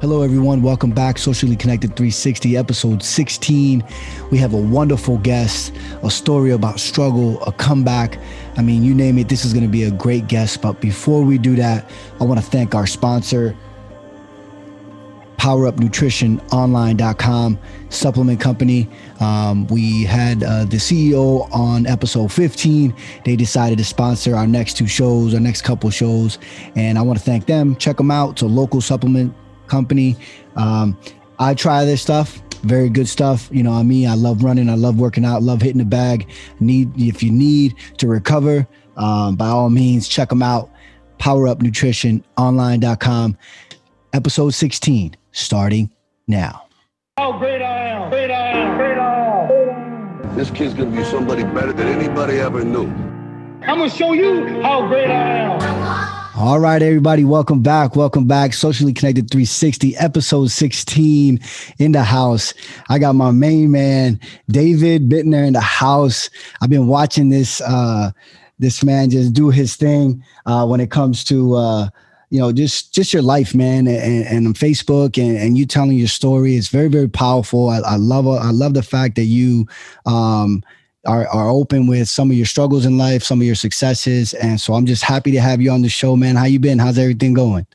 Hello, everyone. Welcome back. Socially Connected 360, episode 16. We have a wonderful guest, a story about struggle, a comeback. I mean, you name it, this is going to be a great guest. But before we do that, I want to thank our sponsor, PowerUpNutritionOnline.com supplement company. We had the CEO on episode 15. They decided to sponsor our next couple shows, and I want to thank them. Check them out. It's a local supplement company. I try this stuff. Very good stuff. You know, I love running. I love working out. Love hitting the bag. If you need to recover, by all means, check them out. PowerUpNutritionOnline.com. Episode 16, starting now. How great I am. Great I am. Great I am. This kid's gonna be somebody better than anybody ever knew. I'm gonna show you how great I am. All right, everybody, welcome back. Welcome back. Socially Connected 360, episode 16 in the house. I got my main man, David Bintner, in the house. I've been watching this man just do his thing when it comes to just your life, man, and on Facebook and you telling your story. It's very, very powerful. I love the fact that you are open with some of your struggles in life, some of your successes. And so I'm just happy to have you on the show, man. How you been? How's everything going?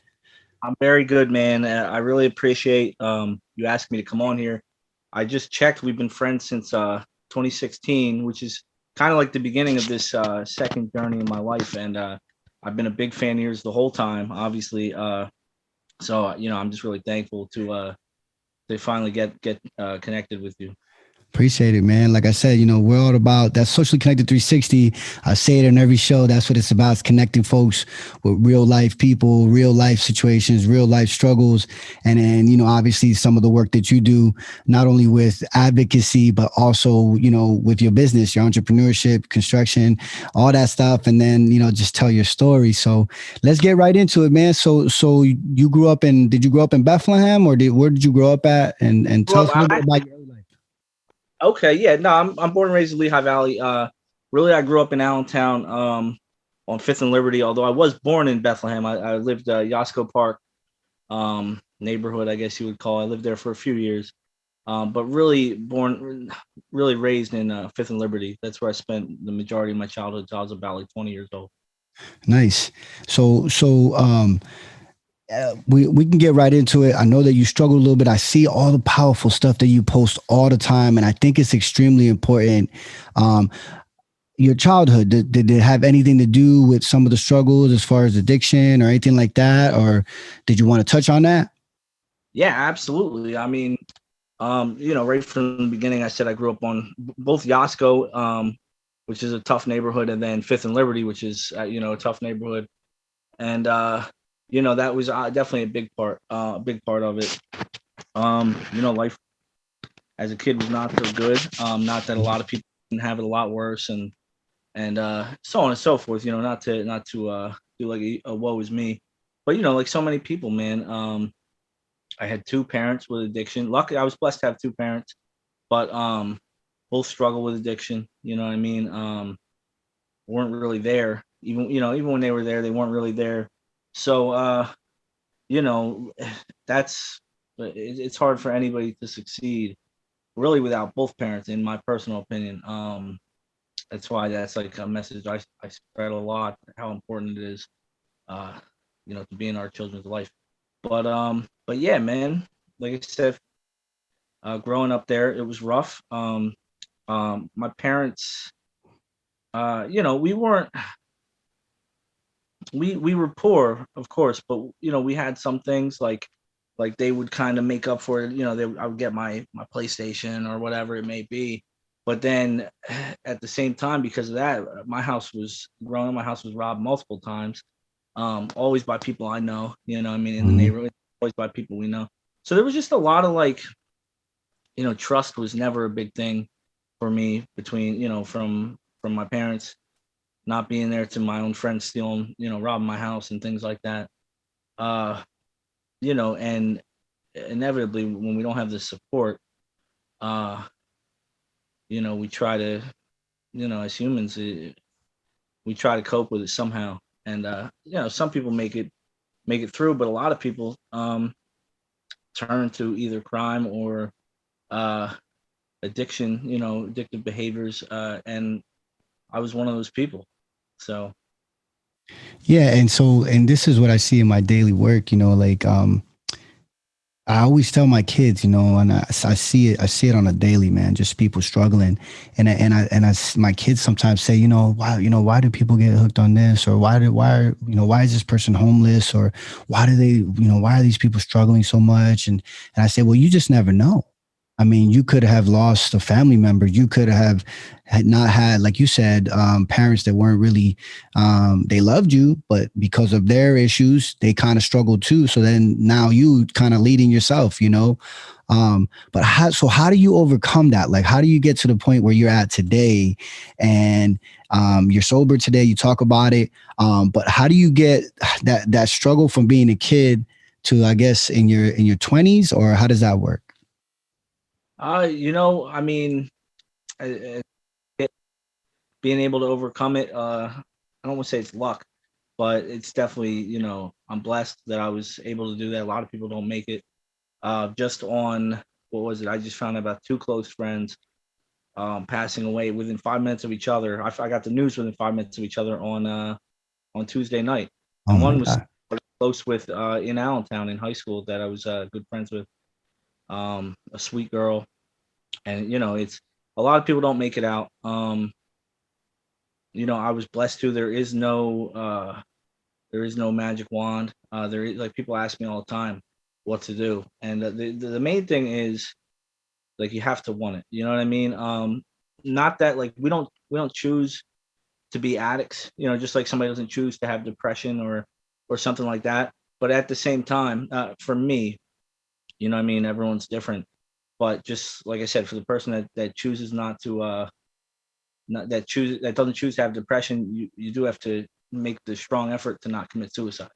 I'm very good, man. I really appreciate you asking me to come on here. I just checked. We've been friends since 2016, which is kind of like the beginning of this second journey in my life. And I've been a big fan of yours the whole time, obviously. So I'm just really thankful to finally get connected with you. Appreciate it, man. Like I said, we're all about that. Socially Connected 360. I say it in every show. That's what it's about. It's connecting folks with real life people, real life situations, real life struggles. And then, obviously some of the work that you do, not only with advocacy, but also, with your business, your entrepreneurship, construction, all that stuff. And then, just tell your story. So let's get right into it, man. So you did you grow up in Bethlehem, or where did you grow up at? And tell us a little bit about your life. Okay, yeah, no, I'm born and raised in Lehigh Valley. Really, I grew up in Allentown on Fifth and Liberty. Although I was born in Bethlehem, I lived Yosco Park neighborhood, I guess you would call it. I lived there for a few years, but really raised in Fifth and Liberty. That's where I spent the majority of my childhood until I was about like 20 years old. Nice. So we can get right into it. I know that you struggle a little bit. I see all the powerful stuff that you post all the time, and I think it's extremely important. Your childhood, did it have anything to do with some of the struggles as far as addiction or anything like that? Or did you want to touch on that? Yeah, absolutely. I mean, right from the beginning, I said I grew up on both Yosco, which is a tough neighborhood, and then Fifth and Liberty, which is, a tough neighborhood. And, that was definitely a big part of it. Life as a kid was not so good. Not that a lot of people didn't have it a lot worse, and so on and so forth. Not to do like a woe is me, but like so many people, man. I had two parents with addiction. Luckily, I was blessed to have two parents, but both struggle with addiction. You know what I mean? Weren't really there. Even when they were there, they weren't really there. So, it's hard for anybody to succeed really without both parents, in my personal opinion. That's why that's like a message I spread a lot, how important it is, to be in our children's life. But yeah, man, like I said, growing up there, it was rough. My parents, we weren't, we were poor, of course, but we had some things like they would kind of make up for it. I would get my PlayStation or whatever it may be. But then at the same time, because of that, my house was robbed multiple times, always by people I know, in the neighborhood, always by people we know. So there was just a lot of trust was never a big thing for me between, from my parents not being there to my own friends stealing, robbing my house and things like that. And inevitably when we don't have the support, we try to, as humans, we try to cope with it somehow. And, some people make it through, but a lot of people, turn to either crime or uh, addiction, addictive behaviors. And I was one of those people. So, Yeah, and this is what I see in my daily work, like I always tell my kids, and I see it on a daily, man, just people struggling. My kids sometimes say, why do people get hooked on this? Or why is this person homeless? Or why are these people struggling so much? And I say, well, you just never know. I mean, you could have lost a family member. You could have had not had, like you said, parents that weren't really, they loved you, but because of their issues, they kind of struggled too. So then now you kind of leading yourself, but how do you overcome that? Like, how do you get to the point where you're at today and you're sober today, you talk about it. But how do you get that struggle from being a kid to, I guess, in your 20s, or how does that work? I mean, it, being able to overcome it, I don't want to say it's luck, but it's definitely, I'm blessed that I was able to do that. A lot of people don't make it. Just on, what was it? I just found out about two close friends passing away within 5 minutes of each other. I got the news within 5 minutes of each other on Tuesday night, Oh and my one was God. close with in Allentown in high school that I was good friends with, a sweet girl, and it's a lot of people don't make it out. I was blessed too. There is no magic wand. There is, like, people ask me all the time what to do, and the main thing is, like, you have to want it. You know what I mean? Not that, like, we don't choose to be addicts. Just like somebody doesn't choose to have depression or something like that. But at the same time, for me, what I mean, everyone's different. But just like I said, for the person that chooses not to that doesn't choose to have depression, you do have to make the strong effort to not commit suicide.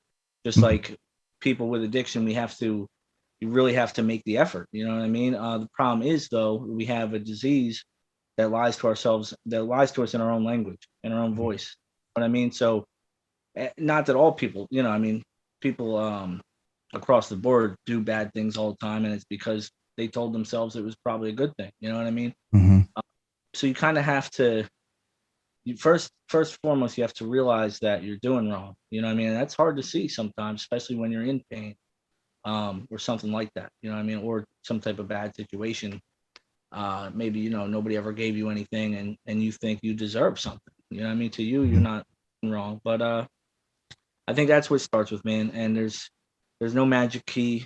Just Mhm. like people with addiction, you really have to make the effort. You know what I mean? The problem is, though, we have a disease that lies to us in our own language, in our own voice. What I mean? So, not that all people, I mean, people across the board do bad things all the time, and it's because they told themselves it was probably a good thing. You know what I mean? Mhm. So you kind of have to, first and foremost, you have to realize that you're doing wrong. You know what I mean? And that's hard to see sometimes, especially when you're in pain, or something like that. You know what I mean? Or some type of bad situation. Maybe, nobody ever gave you anything, and you think you deserve something. You know what I mean? To you, you're Mhm. not wrong. But I think that's what starts with, man. And there's no magic key.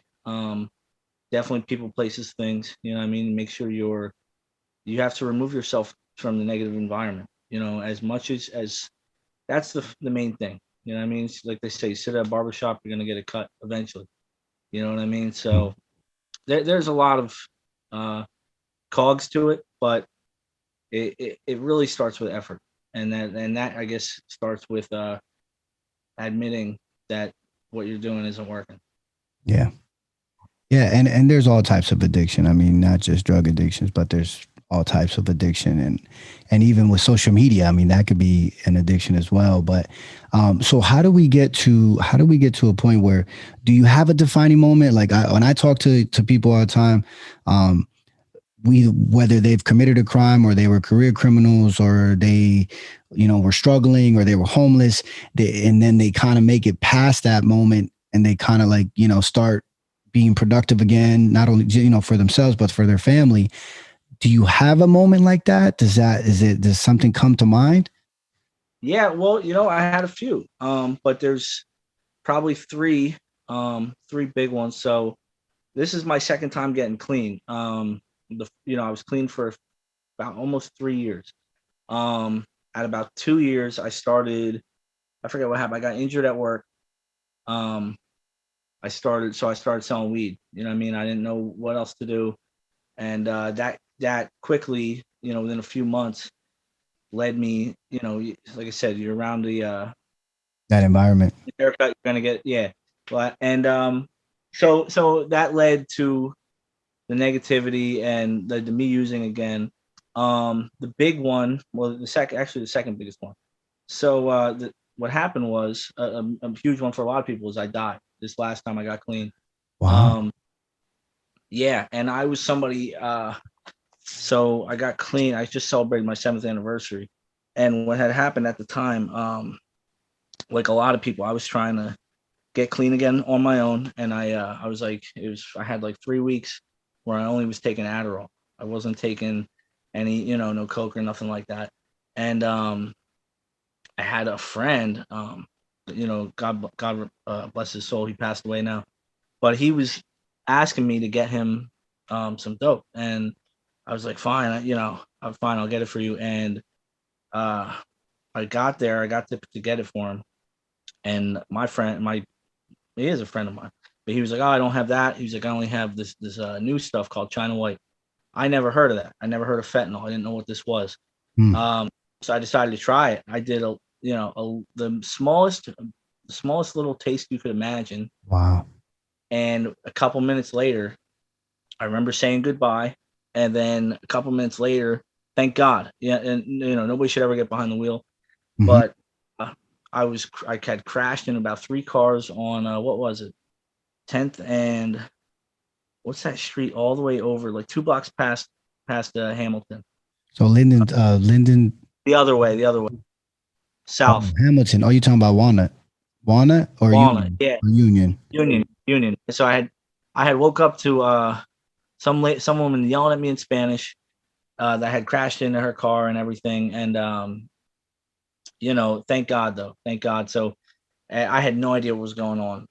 Definitely people, places, things. You know what I mean? Make sure you have to remove yourself from the negative environment. As much as that's the main thing. You know what I mean? It's like they say, sit at a barbershop, you're gonna get a cut eventually. You know what I mean? So there's a lot of uh, cogs to it, but it really starts with effort, and that I guess starts with admitting that what you're doing isn't working. Yeah. Yeah, and there's all types of addiction. I mean, not just drug addictions, but there's all types of addiction, and even with social media, I mean, that could be an addiction as well. But so how do we get to a point where, do you have a defining moment? Like, when I talk to people all the time, um, we whether they've committed a crime or they were career criminals or they were struggling or they were homeless, and then they kind of make it past that moment and they kind of like start being productive again, not only for themselves but for their family. Do you have a moment like that? Does something come to mind? Yeah, well, I had a few, but there's probably three big ones. So this is my second time getting clean. I was clean for about almost 3 years. At about 2 years, I forget what happened. I got injured at work. Um, I started selling weed. You know what I mean? I didn't know what else to do, and that quickly, within a few months, led me. Like I said, you're around That environment. the haircut, you're gonna get, yeah. Well, and so that led to the negativity and led to me using again. The big one, well, the second biggest one. So what happened was a huge one for a lot of people is I died this last time I got clean. Wow. Um, Yeah, and I was somebody. So I got clean. I just celebrated my 7th anniversary, and what had happened at the time, like a lot of people, I was trying to get clean again on my own, and I was like, I had like 3 weeks where I only was taking Adderall. I wasn't taking any, no coke or nothing like that, and I had a friend, God bless his soul, he passed away now, but he was asking me to get him some dope, and I was like, fine, I'm fine, I'll get it for you, and uh, I got there, I got to get it for him, and my friend, he is a friend of mine, but he was like, oh, I don't have that. He was like, I only have this new stuff called China White. I never heard of that. I never heard of fentanyl. I didn't know what this was. Hmm. So I decided to try it. I did the smallest little taste you could imagine. Wow. And a couple minutes later, I remember saying goodbye. And then a couple minutes later, thank God. Yeah. And nobody should ever get behind the wheel. Mhm. But I had crashed in about 3 cars on what was it? 10th and what's that street all the way over, like 2 blocks past Hamilton. So Linden, The other way, south. Hamilton. Oh, you talking about Walnut or Walnut, Union? yeah, Or Union. Union. So I had woke up to some woman yelling at me in Spanish that had crashed into her car and everything, and thank God though, thank God. So I had no idea what was going on.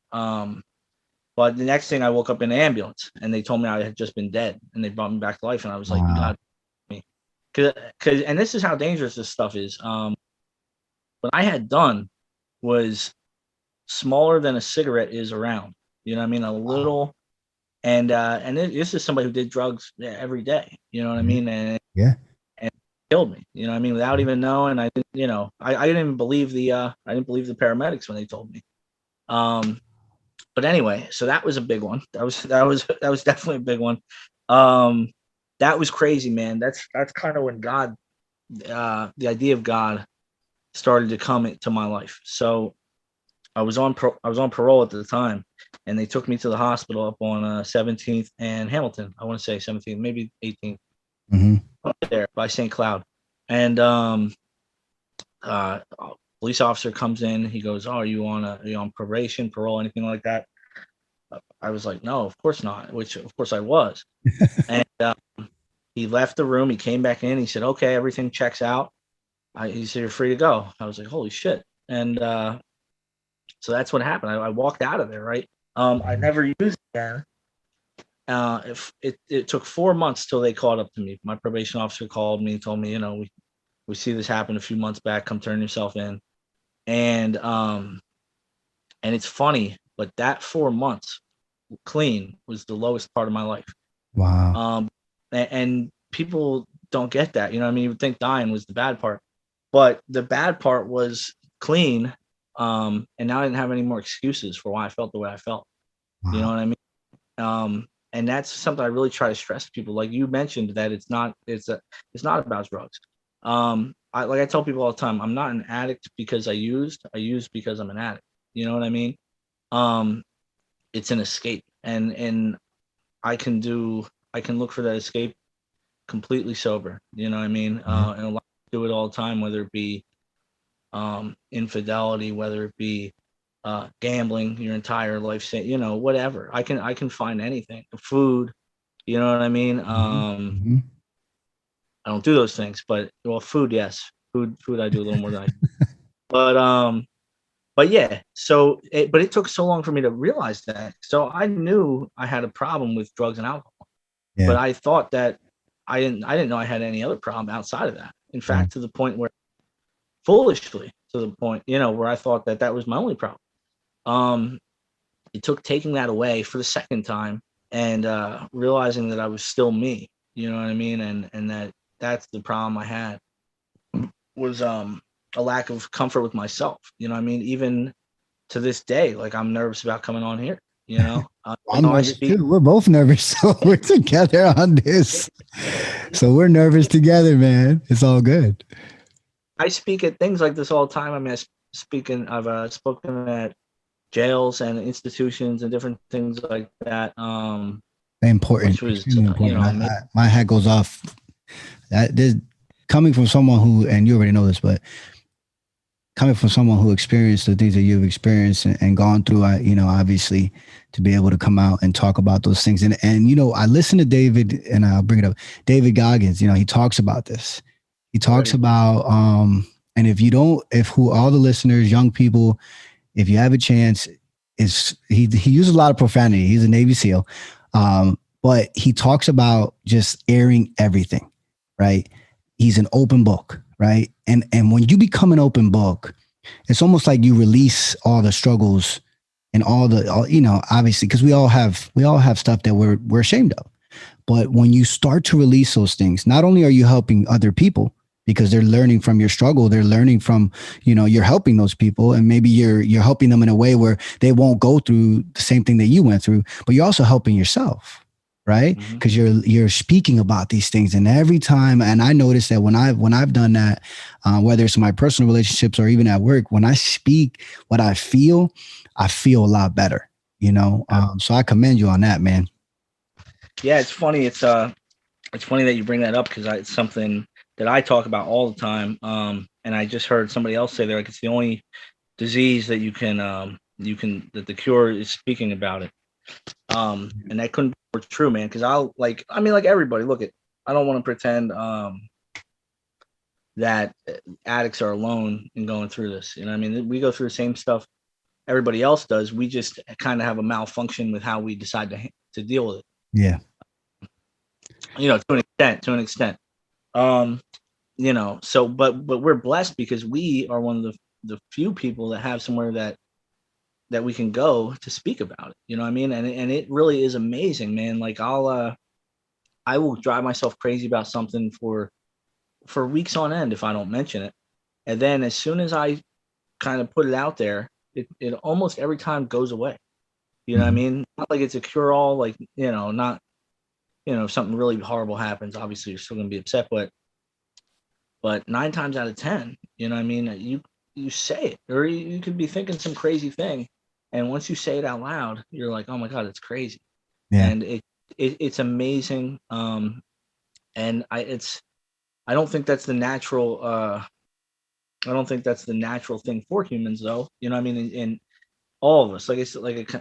But the next thing, I woke up in an ambulance, and they told me I had just been dead, and they brought me back to life, and I was like, you Wow. got me, because and this is how dangerous this stuff is. What I had done was smaller than a cigarette is around. You know what I mean? A little, and this is somebody who did drugs every day. You know what I mean? And Yeah. and killed me. You know what I mean? Without even knowing, I didn't. I didn't even believe the paramedics when they told me. But anyway, so that was a big one. That was definitely a big one. That was crazy, man. That's kind of when God, the idea of God, started to come into my life. So I was on parole at the time, and they took me to the hospital up on 17th and Hamilton. I want to say 17th, maybe 18th, Mm-hmm. up there by St. Cloud. And a police officer comes in. He goes, "Oh, are you on probation, parole, anything like that?" I was like, "No, of course not," which of course I was. And he left the room. He came back in. He said, "Okay, everything checks out." He said, "You're free to go." I was like, "Holy shit!" And so that's what happened. I walked out of there. Right. I never used it again. If it took 4 months till they caught up to me. My probation officer called me and told me, we see this happen a few months back. Come turn yourself in. And it's funny, but that 4 months clean was the lowest part of my life. Wow. And people don't get that. You know what I mean? You would think dying was the bad part, but the bad part was clean. And now I didn't have any more excuses for why I felt the way I felt. Wow. You know what I mean? And that's something I really try to stress to people. Like you mentioned, that it's not about drugs. I tell people all the time, I'm not an addict because I used because I'm an addict. You know what I mean? It's an escape, and I can look for that escape completely sober. You know what I mean? And a lot of do it all the time, whether it be infidelity, whether it be gambling your entire life, whatever. I can find anything. Food, you know what I mean? Mm-hmm. I don't do those things, but food, yes. Food I do a little more than I but yeah, but it took so long for me to realize that. So I knew I had a problem with drugs and alcohol, Yeah. but I thought that I didn't know I had any other problem outside of that. In fact, to the point where, foolishly, to the point, where I thought that was my only problem. It took taking that away for the second time and realizing that I was still me. You know what I mean? And that's the problem I had, was a lack of comfort with myself. You know what I mean? Even to this day, like, I'm nervous about coming on here. I'm nervous too. We're both nervous, so we're together on this. So we're nervous together, man. It's all good. I speak at things like this all the time. I mean, I've spoken at jails and institutions and different things like that. Important, which was, extremely important. amazing. My hat goes off. That there's coming from someone who, and you already know this, but coming from someone who experienced the things that you've experienced and gone through, obviously to be able to come out and talk about those things. And I listen to David, and I'll bring it up. David Goggins, he talks about this. He talks about, and if who all the listeners, young people, if you have a chance, he uses a lot of profanity. He's a Navy SEAL. But he talks about just airing everything, right? He's an open book, right? And when you become an open book, it's almost like you release all the struggles and obviously, because we all have stuff that we're ashamed of. But when you start to release those things, not only are you helping other people because they're learning from your struggle, they're learning from, you're helping those people, and maybe you're helping them in a way where they won't go through the same thing that you went through, but you're also helping yourself, right? Because you're speaking about these things, and every time, and I noticed that when I've done that, whether it's in my personal relationships or even at work, when I speak what I feel a lot better, so I commend you on that, man. Yeah, it's funny. It's funny that you bring that up because it's something that I talk about all the time. And I just heard somebody else say there, like, it's the only disease that that the cure is speaking about it. And that couldn't be more true, man. Because like everybody, I don't want to pretend that addicts are alone in going through this. You know what I mean? We go through the same stuff everybody else does. We just kind of have a malfunction with how we decide to deal with it. Yeah. To an extent. So but we're blessed because we are one of the few people that have somewhere that we can go to speak about it. You know what I mean? And it really is amazing, man. Like I will drive myself crazy about something for weeks on end if I don't mention it. And then as soon as I kind of put it out there, it almost every time goes away. You know what I mean? Not like it's a cure all, like, not, if something really horrible happens, obviously you're still gonna be upset, but 9 times out of 10, you know what I mean? You say it, or you could be thinking some crazy thing, and once you say it out loud, you're like, oh my God, it's crazy. Yeah. And it's amazing. And I don't think that's the natural I don't think that's the natural thing for humans, though. You know what I mean? And all of us, like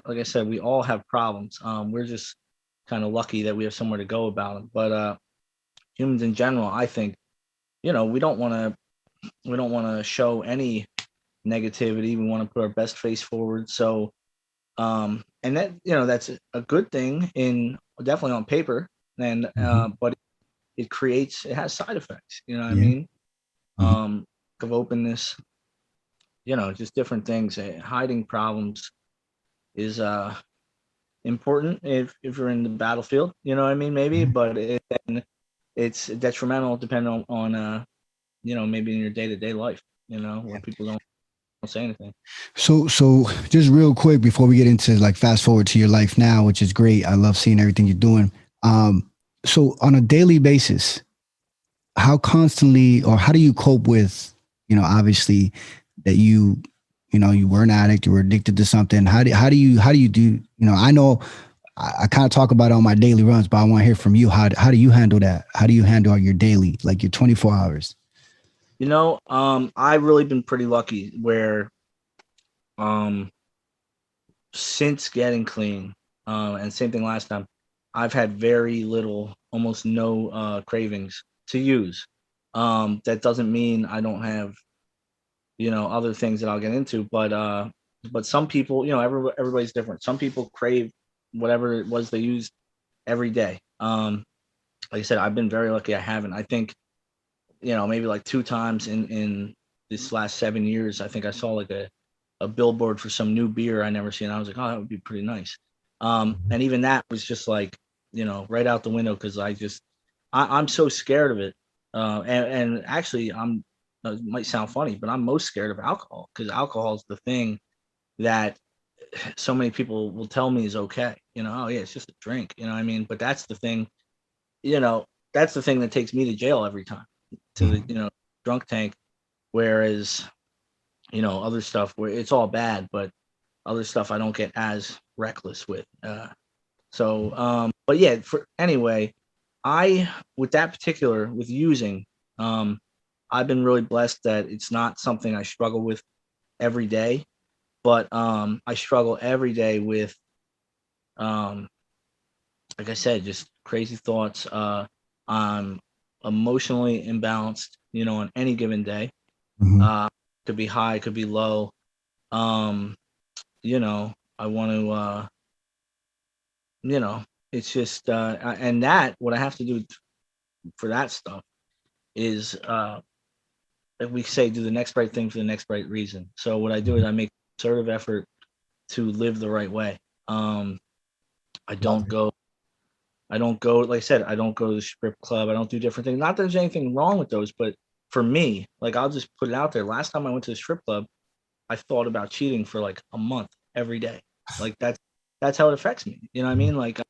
I said, we all have problems. We're just kind of lucky that we have somewhere to go about them. But humans in general, I think, we don't want to show any negativity. We want to put our best face forward. So, and that's a good thing definitely on paper. And but it has side effects. You know what I mean? Of openness, just different things. Hiding problems is important if you're in the battlefield. You know what I mean? Maybe, but it's detrimental depending on maybe in your day-to-day life. Where people don't say anything. So just real quick before we get into like fast forward to your life now, which is great. I love seeing everything you're doing. So on a daily basis, how constantly or how do you cope with, obviously that you were an addict, you were addicted to something. How do you do, I know I kind of talk about it on my daily runs, but I want to hear from you. How do you handle that? How do you handle your daily, like your 24 hours? I've really been pretty lucky where, since getting clean, and same thing last time, I've had very little, almost no cravings to use. That doesn't mean I don't have, other things that I'll get into, but some people, everybody's different. Some people crave whatever it was they used every day. Like I said, I've been very lucky. I haven't. I think, maybe like 2 times in this last 7 years, I think I saw like a billboard for some new beer I never seen. I was like, oh, that would be pretty nice. And even that was just like, right out the window because I'm so scared of it. And actually, it might sound funny, but I'm most scared of alcohol because alcohol is the thing that so many people will tell me is okay. Oh yeah, it's just a drink. You know what I mean? But that's the thing. That's the thing that takes me to jail every time, to the drunk tank. Whereas other stuff where it's all bad, but other stuff I don't get as reckless with. So but yeah, anyway, with using, um, I've been really blessed that it's not something I struggle with every day, but I struggle every day with, um, like I said, just crazy thoughts. I'm emotionally imbalanced, on any given day. Mhm. Uh, could be high, could be low. Um, I want to, you know, it's just, and that what I have to do for that stuff is, like we say, do the next right thing for the next right reason. So what I do is I make concerted effort to live the right way. Um, I Love don't it. go I don't go, like I said, I don't go to the strip club. I don't do different things. Not that there's anything wrong with those, but for me, like I'll just put it out there. Last time I went to the strip club, I thought about cheating for like a month every day. Like that's how it affects me. You know what I mean? Like,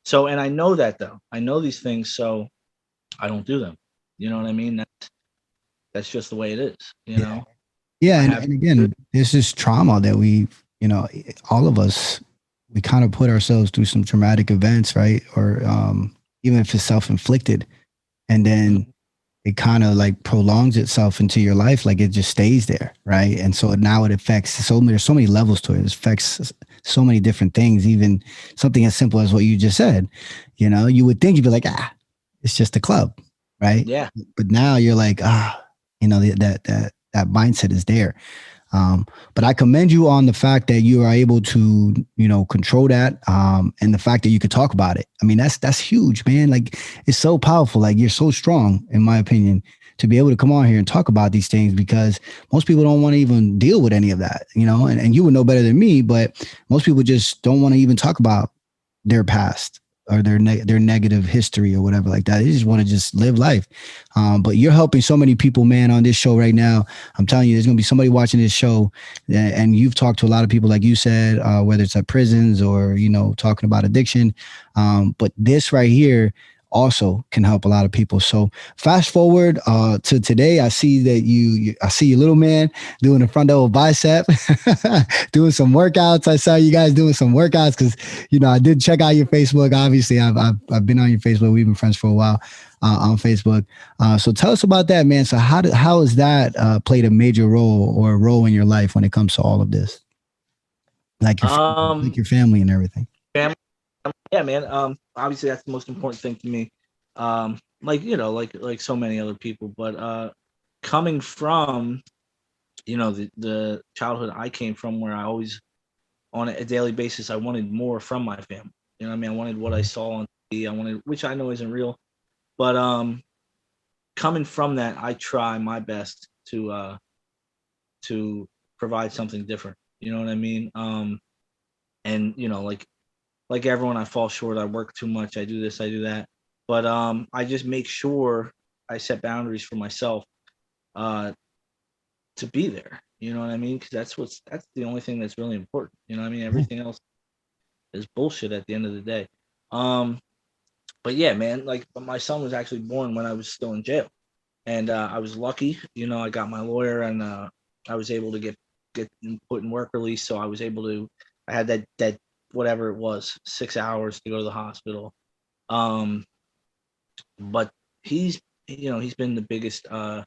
so, and I know that though. I know these things, so I don't do them. You know what I mean? That's just the way it is. Yeah. Yeah. I And, have and again, this is trauma that we, all of us, we kind of put ourselves through some traumatic events, right? Or even if it's self inflicted. And then it kind of like prolongs itself into your life, like it just stays there, right? And so now it affects there's so many levels to it. It affects so many different things, even something as simple as what you just said. You would think you'd be like, it's just a club, right? yeah. But now you're like, that mindset is there. But I commend you on the fact that you are able to, control that, and the fact that you could talk about it. I mean, that's huge, man. Like, it's so powerful. Like, you're so strong, in my opinion, to be able to come on here and talk about these things, because most people don't want to even deal with any of that, and you would know better than me, but most people just don't want to even talk about their past or their negative history or whatever like that. They just want to just live life. But you're helping so many people, man, on this show right now. I'm telling you, there's going to be somebody watching this show, and you've talked to a lot of people, like you said, whether it's at prisons or, talking about addiction. But this right here also can help a lot of people. So fast forward to today, I see that I see your little man doing the front double bicep, doing some workouts. I saw you guys doing some workouts because, I did check out your Facebook. Obviously, I've been on your Facebook. We've been friends for a while on Facebook. So tell us about that, man. So how has that played a major role or a role in your life when it comes to all of this? Like Um, your family and everything. family, yeah, man. Obviously that's the most important thing to me. Like, like so many other people, but coming from, the childhood I came from, where I always, on a daily basis, I wanted more from my family. You know what I mean? I wanted what I saw on TV. I wanted, which I know isn't real, but coming from that, I try my best to provide something different. You know what I mean? And like everyone, I fall short. I work too much. I do this, I do that. But I just make sure I set boundaries for myself, uh, to be there. You know what I mean? Because that's the only thing that's really important. You know what I mean? Everything else is bullshit at the end of the day. Um, but yeah, man, like, but my son was actually born when I was still in jail, and I was lucky. I got my lawyer, and I was able to get put in work release, so I was able to. I had that whatever it was, 6 hours to go to the hospital. Um, but he's been the biggest, the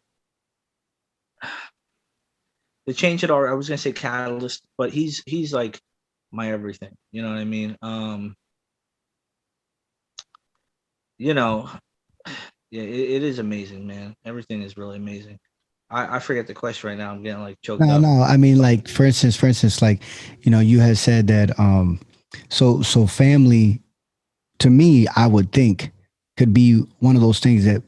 change at our, I was gonna say catalyst, but he's like my everything. You know what I mean? You know, yeah, it is amazing, man. Everything is really amazing. I forget the question right now. I'm getting like choked No, up. no. I mean, like for instance, like you had said that. So family, to me, I would think could be one of those things that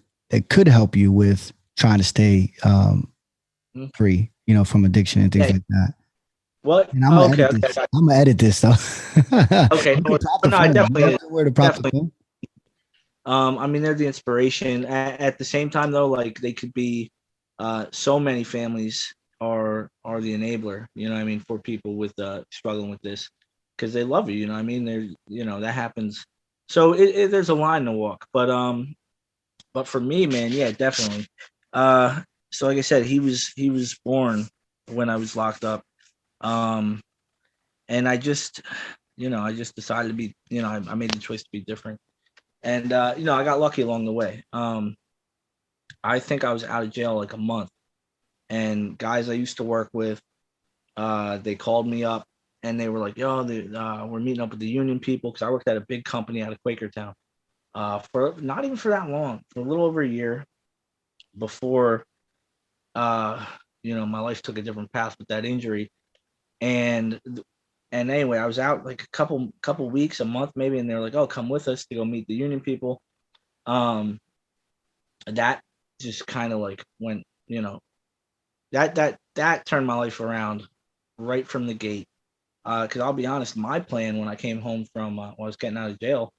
could help you with trying to stay Mhm. free, from addiction and things Yeah. like that. What? And I'm Oh, gonna okay. edit Okay. this. I'm gonna edit this though. Okay. You No, can prop the no, I phone. You definitely know is. where to prop the Definitely. phone. I mean, they're the inspiration. At the same time, though, like they could be, so many families are the enabler. You know what I mean, for people with struggling with this, because they love you. You know what I mean? That happens. So there's a line to walk, but for me, man, yeah, definitely. Uh, so like I said, he was born when I was locked up. Um, and I just, I just decided to be, I made the choice to be different. And, I got lucky along the way. I think I was out of jail like a month, and guys I used to work with, they called me up and they were like, yo, we're meeting up with the union people. Cause I worked at a big company out of Quakertown, for not even for that long, for a little over a year before, my life took a different path with that injury. And anyway, I was out like a couple weeks, a month maybe, and they're like, "Oh, come with us to go meet the union people." Um, that just kind of like went, that turned my life around right from the gate. Because I'll be honest, my plan when I came home from when I was getting out of jail,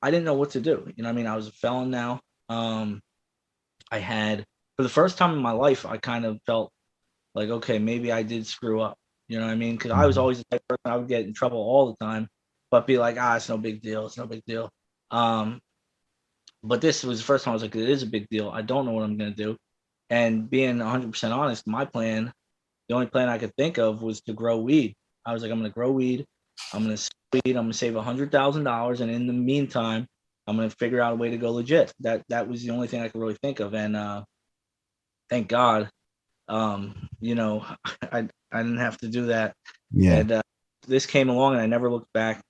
I didn't know what to do. You know what I mean? I was a felon now. I had, for the first time in my life, I kind of felt like, okay, maybe I did screw up. You know what I mean? Because I was always the type of person I would get in trouble all the time, but be like, it's no big deal. It's no big deal. But this was the first time I was like, it is a big deal. I don't know what I'm going to do. And being 100% honest, my plan, the only plan I could think of was to grow weed. I was like, I'm going to grow weed. I'm going to sell weed. I'm going to save $100,000. And in the meantime, I'm going to figure out a way to go legit. That was the only thing I could really think of. And thank God, I didn't have to do that. Yeah. And this came along and I never looked back.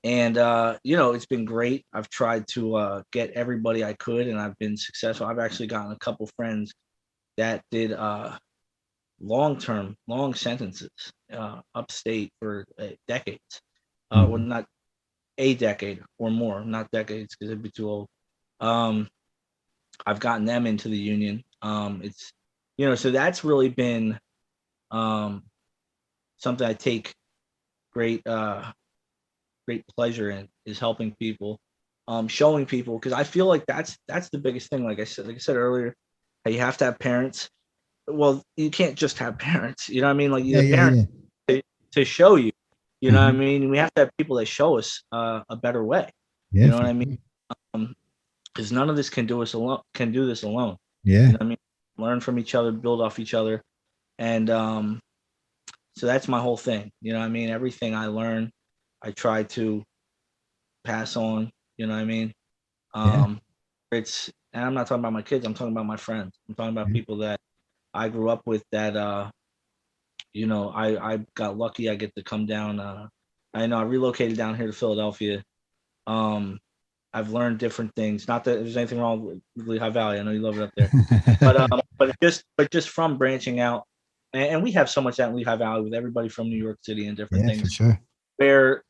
It's been great. I've tried to get everybody I could, and I've been successful. I've actually gotten a couple friends that did long sentences upstate for decades. Well, not a decade or more, not decades because it'd be too old. I've gotten them into the union. It's so that's really been something I take great pleasure in, is helping people, showing people, because I feel like that's the biggest thing. Like I said earlier, how you have to have parents. Well, you can't just have parents. You know what I mean? Like you have parents to show you. You know what I mean? We have to have people that show us a better way. Yeah, you know what I mean? Because none of this can do this alone. Yeah. You know what I mean? Learn from each other, build off each other, and so that's my whole thing. You know what I mean? Everything I learn, I try to pass on. You know what I mean? And I'm not talking about my kids. I'm talking about my friends. I'm talking about people that I grew up with. That I got lucky. I get to come down. I relocated down here to Philadelphia. I've learned different things. Not that there's anything wrong with Lehigh Valley. I know you love it up there, but just from branching out, and we have so much out in Lehigh Valley with everybody from New York City and different things. For sure. Where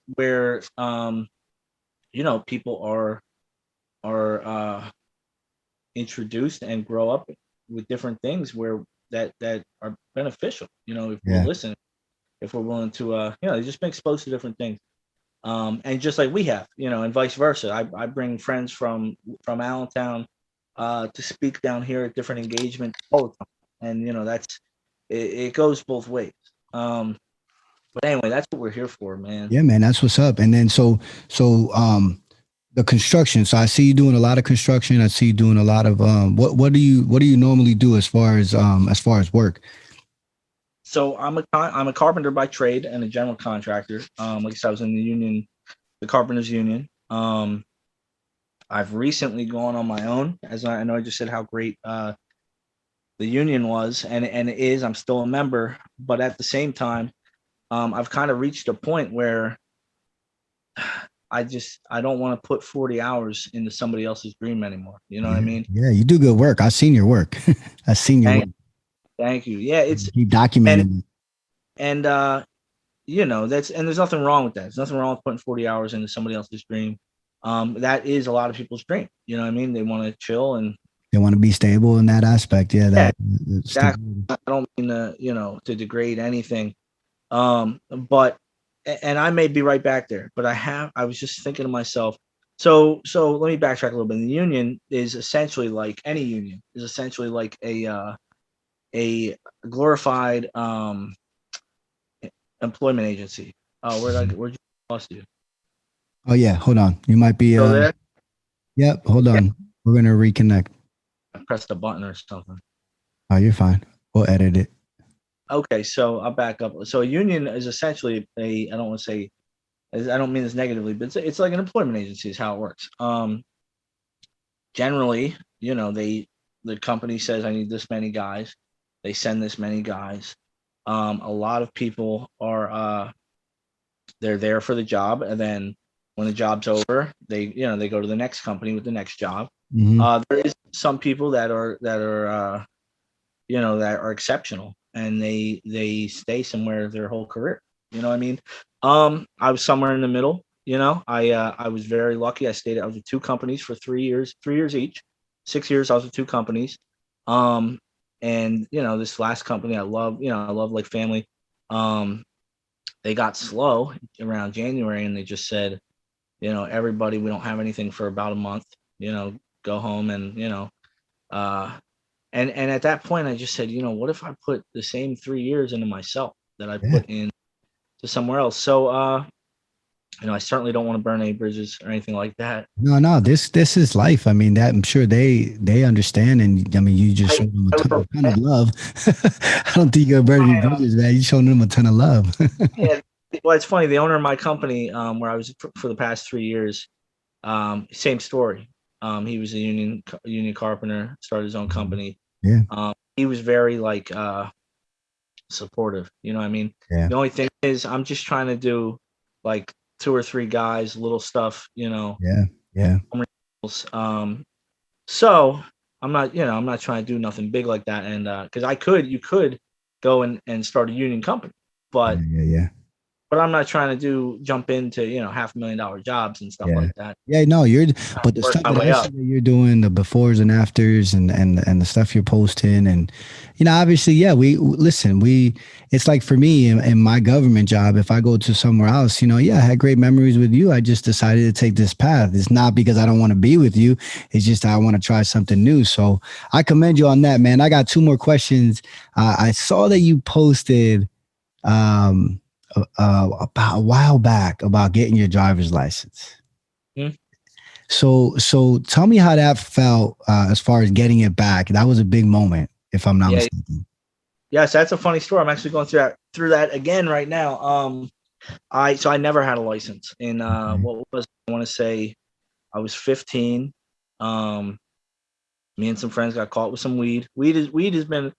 people are introduced and grow up with different things where that are beneficial. If we'll listen, if we're willing to, they just been exposed to different things. And just like we have, and vice versa. I bring friends from Allentown to speak down here at different engagements all the time. And that's it goes both ways. But anyway, that's what we're here for, man. Yeah, man, that's what's up. And then so the construction. So I see you doing a lot of construction. I see you doing a lot of what do you normally do as far as work? So I'm a carpenter by trade and a general contractor. Like I said, I was in the union, the carpenters union. I've recently gone on my own, as I know I just said how great the union was, and it is. I'm still a member, but at the same time, I've kind of reached a point where I don't want to put 40 hours into somebody else's dream anymore. You know what I mean? Yeah, you do good work. I've seen your work. I've seen your work. Thank you. Yeah, it's keep documenting. And there's nothing wrong with that. There's nothing wrong with putting 40 hours into somebody else's dream. That is a lot of people's dream. You know what I mean? They want to chill and they want to be stable in that aspect. Yeah, exactly. I don't mean to degrade anything. But I may be right back there, but I was just thinking to myself, so let me backtrack a little bit. The union is essentially like any union is essentially like a glorified employment agency. Where'd you lost you? Oh yeah, hold on. You might be there. Yep, hold on. Yeah. We're gonna reconnect. I pressed a button or something. Oh, you're fine. We'll edit it. Okay, so I'll back up. So a union is essentially I don't want to say, I don't mean this negatively, but it's like an employment agency is how it works. Generally, the company says I need this many guys. They send this many guys. A lot of people are they're there for the job, and then when the job's over, they go to the next company with the next job. There is some people that are exceptional, and they stay somewhere their whole career. You know what I mean? I was somewhere in the middle. I was very lucky. I was with two companies for 3 years each. 6 years I was with two companies. And this last company I love like family. They got slow around January, and they just said, everybody, we don't have anything for about a month. Go home, and and at that point, I just said, what if I put the same 3 years into myself that I Yeah. put in to somewhere else? So, I certainly don't want to burn any bridges or anything like that. No, this is life. I mean, that I'm sure they understand, and I mean, you just showed them a ton of love. I don't think you're burning any bridges, man. You showed them a ton of love. Yeah, well, it's funny. The owner of my company, where I was for the past 3 years, same story. He was a union carpenter, started his own company. Yeah, He was very like supportive. You know what I mean? yeah, The only thing is, I'm just trying to do like two or three guys, little stuff. yeah, yeah. So I'm not trying to do nothing big like that. And because you could go and start a union company, but Yeah. I'm not trying to jump into $500,000 jobs and stuff Yeah. like that. Yeah, no, but the Work stuff my that way I up. see that you're doing, the befores and afters, and the stuff you're posting, and obviously, yeah, listen, it's like for me in my government job, if I go to somewhere else, yeah, I had great memories with you. I just decided to take this path. It's not because I don't want to be with you. It's just I want to try something new. So I commend you on that, man. I got two more questions. I saw that you posted um about a while back about getting your driver's license. Hmm? So tell me how that felt as far as getting it back. That was a big moment, if I'm not Yeah. mistaken. Yes, that's a funny story. I'm actually going through that again right now. I never had a license, and what was I want to say I was 15. Um, Me and some friends got caught with some weed. Weed has been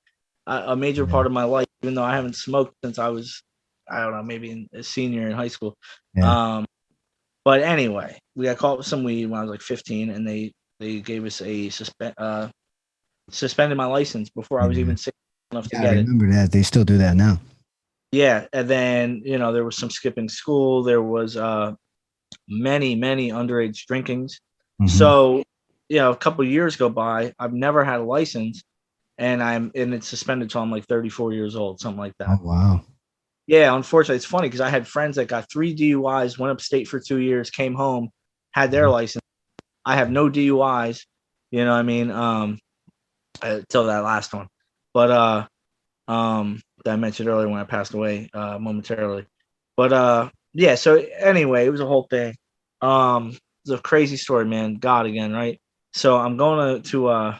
a major Yeah, part of my life, even though I haven't smoked since I was, I don't know, maybe a senior in high school. yeah, Um, but anyway, we got caught with some weed when I was like 15, and they gave us a suspended my license before I was yeah. even sick enough to Yeah, I get it. remember that. They still do that now. Yeah, and then there was some skipping school. There was many underage drinkings. Hmm. So a couple of years go by. I've never had a license, and it's suspended till I'm like 34 years old, something like Oh that. wow. Yeah, unfortunately, it's funny because I had friends that got 3 DUIs, went upstate for 2 years, came home, had their license. I have no DUIs. You know what I mean? Till that last one, but that I mentioned earlier when I passed away momentarily. But yeah. So anyway, it was a whole thing. It's a crazy story, man. God again, right? So I'm going to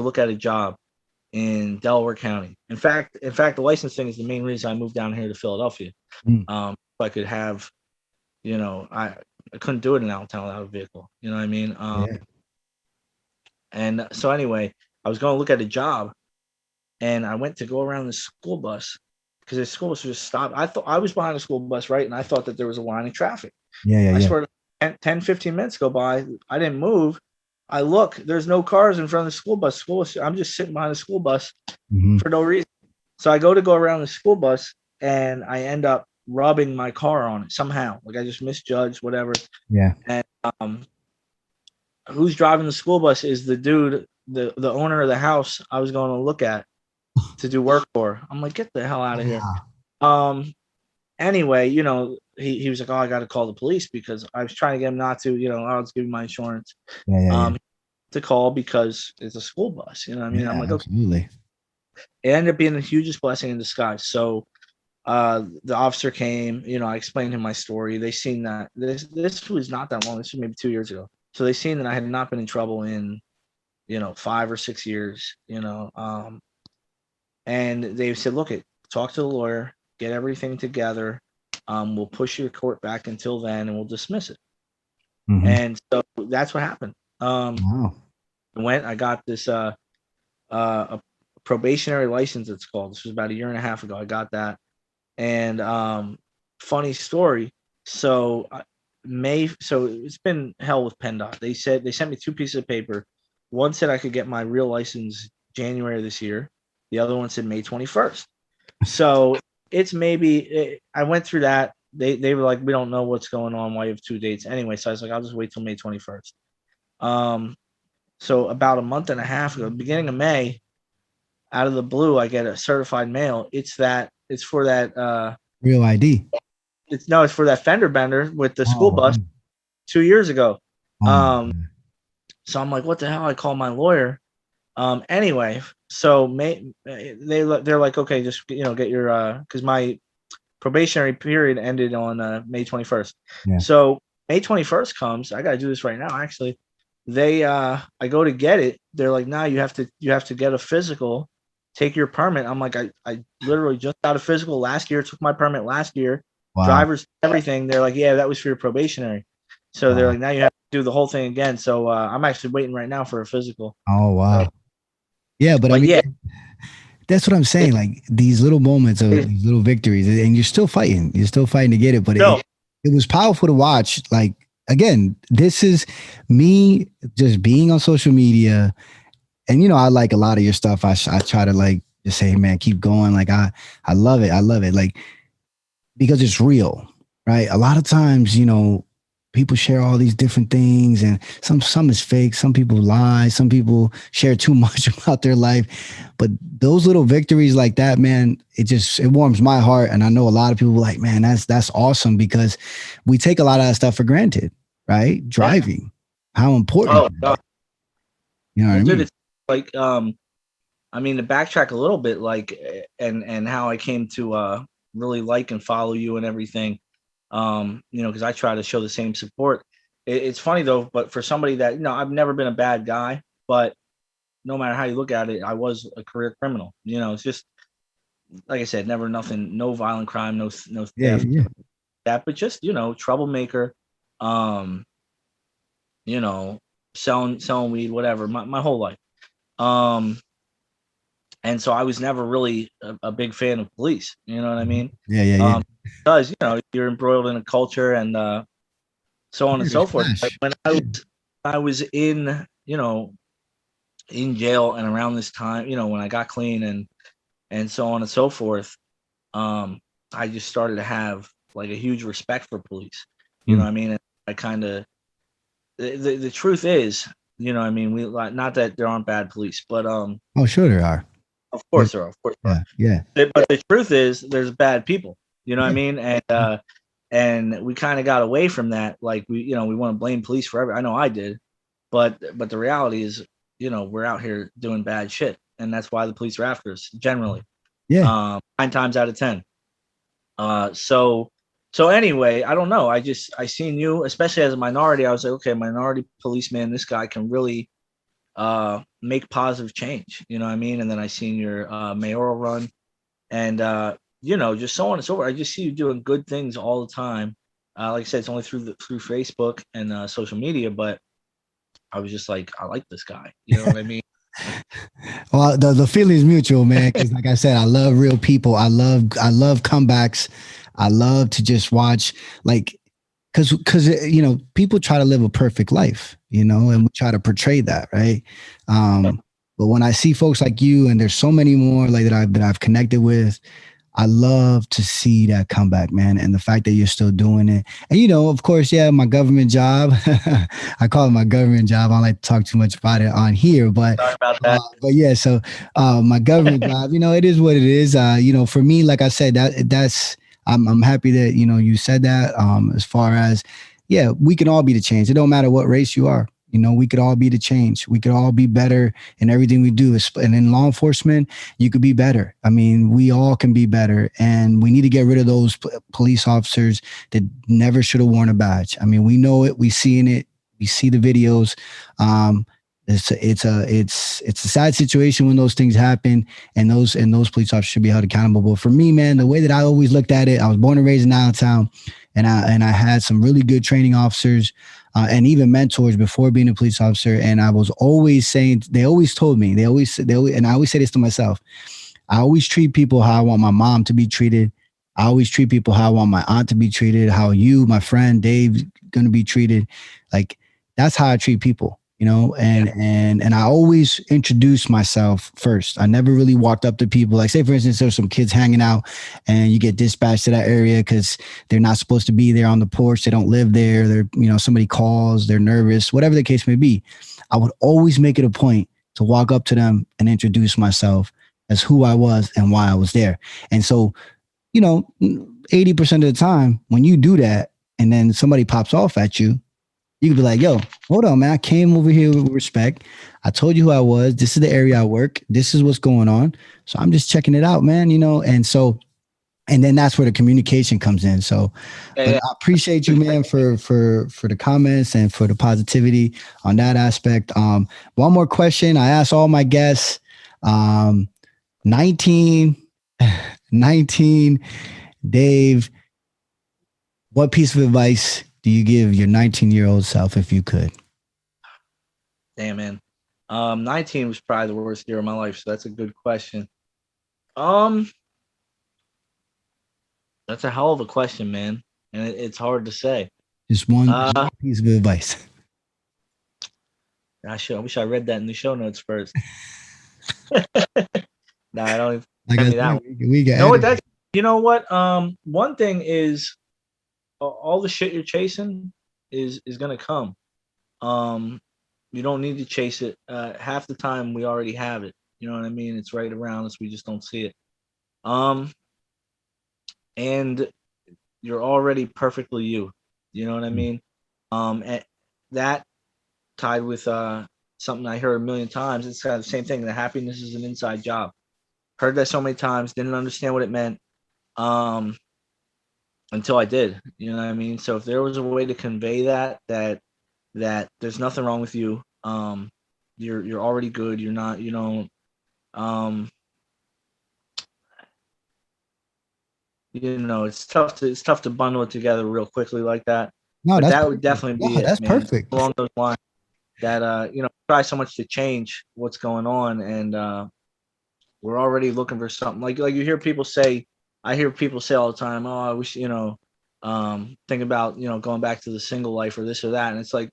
look at a job in Delaware County. In fact, the license thing is the main reason I moved down here to Philadelphia. Mm. So I could have, I couldn't do it in Allentown without a vehicle. You know what I mean? Yeah. And so anyway, I was going to look at a job, and I went to go around the school bus because the school bus was just stopped. I thought I was behind the school bus, right? And I thought that there was a line of traffic. I Yeah. swear, 10, 15 minutes go by. I didn't move. I look, there's no cars in front of the school bus. I'm just sitting behind the school bus Hmm. for no reason. So I go around the school bus, and I end up rubbing my car on it somehow. Like I just misjudged, whatever. Yeah. And who's driving the school bus is the dude, the owner of the house I was going to look at to do work for. I'm like, get the hell out of here. Anyway, he was like, oh, I got to call the police because I was trying to get him not to, I'll just give you my insurance. Yeah. To call because it's a school bus. You know what I mean? I'm like, okay. Absolutely. It ended up being the hugest blessing in disguise. So the officer came, I explained him my story. They seen that this was not that long. This was maybe 2 years ago. So they seen that I had not been in trouble in, 5 or 6 years, And they said, look, talk to the lawyer, get everything together. We'll push your court back until then, and we'll dismiss it. Mm-hmm. And so that's what happened. Wow. I got this a probationary license, it's called. This was about a year and a half ago. I got that. And funny story. So it's been hell with PennDOT. They sent me 2 pieces of paper. One said I could get my real license January of this year. The other one said May 21st. So it's I went through that. They were like, we don't know what's going on, why you have 2 dates. Anyway, so I was like, I'll just wait till May 21st. So about a month and a half ago, beginning of May, out of the blue, I get a certified mail. It's for that Real ID. It's for that fender bender with the school bus Man. 2 years ago. Oh, So I'm like, what the hell? I call my lawyer. Anyway, so they're like, okay, just get your because my probationary period ended on May 21st. Yeah. So May 21st comes. I gotta do this right now. Actually, I go to get it. They're like, no, you have to get a physical. Take your permit. I'm like, I literally just got a physical last year. Took my permit last year. Wow. Drivers, everything. They're like, yeah, that was for your probationary. So they're like, now you have to do the whole thing again. So I'm actually waiting right now for a physical. Oh, wow. Yeah, but I mean, that's what I'm saying. Like these little moments of these little victories, and you're still fighting. You're still fighting to get it. But it was powerful to watch. Like, again, this is me just being on social media. And, I like a lot of your stuff. I try to like just say, hey, man, keep going. Like, I love it. I love it. Like, because it's real, right? A lot of times, people share all these different things, and some is fake. Some people lie. Some people share too much about their life. But those little victories like that, man, it warms my heart. And I know a lot of people are like, man, that's awesome, because we take a lot of that stuff for granted, right? Driving, how important. Oh, God. You know what I mean? It's like, I mean, to backtrack a little bit, like, and how I came to really like and follow you and everything. Because I try to show the same support. It's funny though, but for somebody that, I've never been a bad guy, but no matter how you look at it, I was a career criminal. It's just, like I said, no violent crime, no theft, that, but just, troublemaker, selling weed, whatever, my whole life. And so I was never really a big fan of police. You know what I mean? Yeah. Because you're embroiled in a culture and so on and so forth. Like when I was in in jail and around this time, when I got clean and so on and so forth, I just started to have like a huge respect for police. You know what I mean? And I kind of the truth is, we not that there aren't bad police, but oh, sure there are. Of course there are. Of course there are. Yeah. But the truth is, there's bad people. You know what I mean? And we kind of got away from that. Like we want to blame police forever. I know I did, but the reality is, we're out here doing bad shit, and that's why the police are after us generally. Yeah. 9 times out of 10. So anyway, I don't know. I seen you, especially as a minority. I was like, okay, minority policeman. This guy can really make positive change. You know what I mean? And then I seen your mayoral run, and just so on and so forth. I just see you doing good things all the time. Like I said, it's only through Facebook and social media, but I was just like, I like this guy. You know what I mean? Well, the feeling is mutual, man. Because like I said, I love real people. I love comebacks. I love to just watch, like, because people try to live a perfect life, and we try to portray that, right? But when I see folks like you, and there's so many more like that I've connected with, I love to see that comeback, man. And the fact that you're still doing it. And, of course, yeah, my government job, I call it my government job. I don't like to talk too much about it on here, but, sorry about that. But yeah, so my government job, it is what it is. For me, like I said, that's, I'm happy that, you said that, as far as, yeah, we can all be the change. It don't matter what race you are. We could all be the change. We could all be better in everything we do. And in law enforcement, you could be better. I mean, we all can be better. And we need to get rid of those police officers that never should have worn a badge. I mean, we know it. We seeing it. We see the videos. It's a sad situation when those things happen, and those police officers should be held accountable. But for me, man, the way that I always looked at it, I was born and raised in Allentown, and I had some really good training officers, and even mentors before being a police officer. And I was always saying, they always told me, and I always say this to myself: I always treat people how I want my mom to be treated. I always treat people how I want my aunt to be treated, how you, my friend Dave, going to be treated. Like, that's how I treat people, and I always introduce myself first. I never really walked up to people. Like, say, for instance, there's some kids hanging out and you get dispatched to that area because they're not supposed to be there on the porch. They don't live there. Somebody calls, they're nervous, whatever the case may be. I would always make it a point to walk up to them and introduce myself as who I was and why I was there. And so, 80% of the time when you do that and then somebody pops off at you, you can be like, yo, hold on, man. I came over here with respect. I told you who I was. This is the area I work. This is what's going on. So I'm just checking it out, man, and then that's where the communication comes in. So, but I appreciate you, man, for the comments and for the positivity on that aspect. One more question I ask all my guests. 19, Dave, what piece of advice do you give your 19-year-old self if you could? Damn, man. 19 was probably the worst year of my life, so that's a good question. That's a hell of a question, man, and it's hard to say. Just one piece of advice. I wish I read that in the show notes first. No, I don't even tell me that one. You know what? One thing is, all the shit you're chasing is gonna come. You don't need to chase it. Half the time we already have it. You know what I mean? It's right around us. We just don't see it. And you're already perfectly you. You know what I mean? And that tied with something I heard a million times. It's kind of the same thing. That happiness is an inside job. Heard that so many times. Didn't understand what it meant. Until I did. You know what I mean? So if there was a way to convey that there's nothing wrong with you. You're already good. You're not. It's tough to bundle it together real quickly like that. No, but that perfect. would definitely be it. That's man. perfect. Along those lines, that try so much to change what's going on, and we're already looking for something. Like you hear people say. I hear people say all the time, "Oh, I wish think about going back to the single life or this or that," and it's like,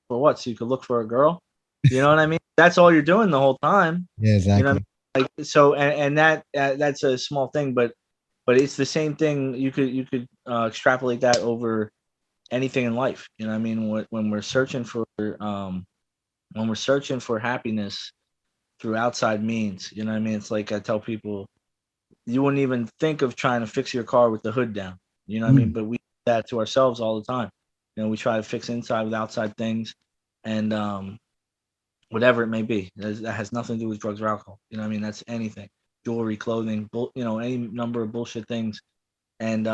for what? So you could look for a girl? You know what I mean? That's all you're doing the whole time. Yeah, exactly. You know what I mean? Like, so, and that's a small thing, but it's the same thing. You could extrapolate that over anything in life. You know what I mean? When we're searching for happiness through outside means, you know what I mean? It's like I tell people, you wouldn't even think of trying to fix your car with the hood down. You know what I mean? But we do that to ourselves all the time. We try to fix inside with outside things, and whatever it may be. That has nothing to do with drugs or alcohol. You know what I mean? That's anything. Jewelry, clothing, any number of bullshit things. And,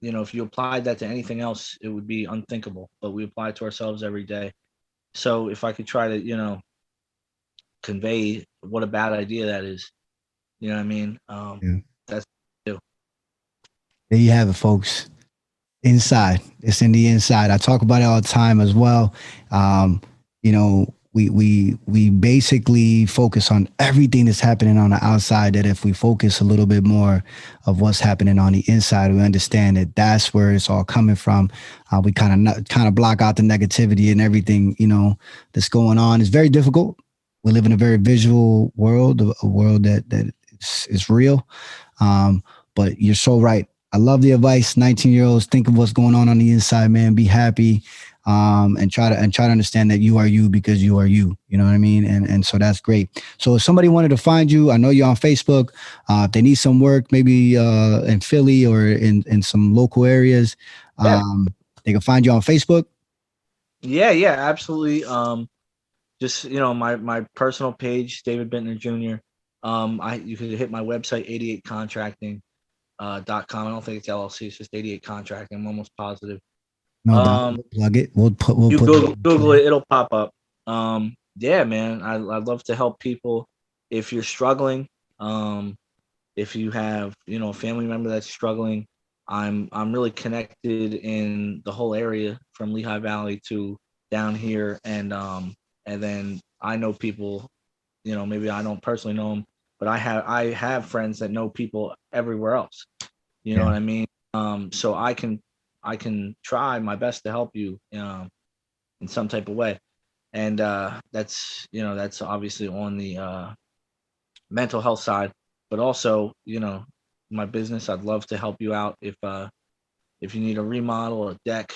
if you applied that to anything else, it would be unthinkable. But we apply it to ourselves every day. So if I could try to, convey what a bad idea that is, you know what I mean? That's what I do. There you have it, folks. Inside. It's in the inside. I talk about it all the time as well. We basically focus on everything that's happening on the outside, that if we focus a little bit more of what's happening on the inside, we understand that that's where it's all coming from. We kind of block out the negativity and everything, that's going on. It's very difficult. We live in a very visual world, a world that is real. But you're so right. I love the advice. 19-year-olds, think of what's going on the inside, man. Be happy, and try to understand that you are you because you are you. You know what I mean? And so that's great. So if somebody wanted to find you, I know you're on Facebook. If they need some work, maybe in Philly or in some local areas, they can find you on Facebook. Yeah, absolutely. Just my personal page, David Bintner Jr. You could hit my website, 88contracting.com. I don't think it's LLC. It's just 88 Contracting. I'm almost positive. No, we'll plug it. We'll Google it. It'll pop up. yeah, man, I'd love to help people. If you're struggling, if you have, you know, a family member that's struggling, I'm really connected in the whole area from Lehigh Valley to down here, and then I know people, you know, maybe I don't personally know them, but I have friends that know people everywhere else. You know Yeah. what I mean? So I can try my best to help you, in some type of way, and that's, you know, that's obviously on the mental health side, but also, you know, my business. I'd love to help you out if you need a remodel, a deck,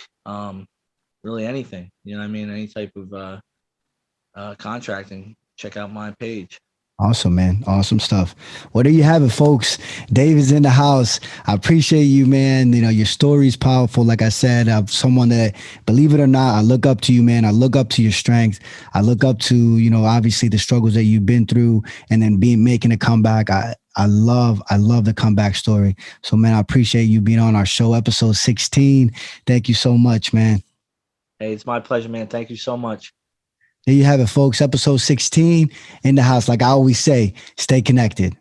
really anything. You know what I mean? Any type of contracting. Check out my page. Awesome, man. Awesome stuff. Well, there you have it, folks. David's in the house. I appreciate you, man. You know, your story is powerful. Like I said, I'm someone that, believe it or not, I look up to you, man. I look up to your strength. I look up to, you know, obviously the struggles that you've been through and then making a comeback. I love the comeback story. So, man, I appreciate you being on our show, episode 16. Thank you so much, man. Hey, it's my pleasure, man. Thank you so much. There you have it, folks. Episode 16 in the house. Like I always say, stay connected.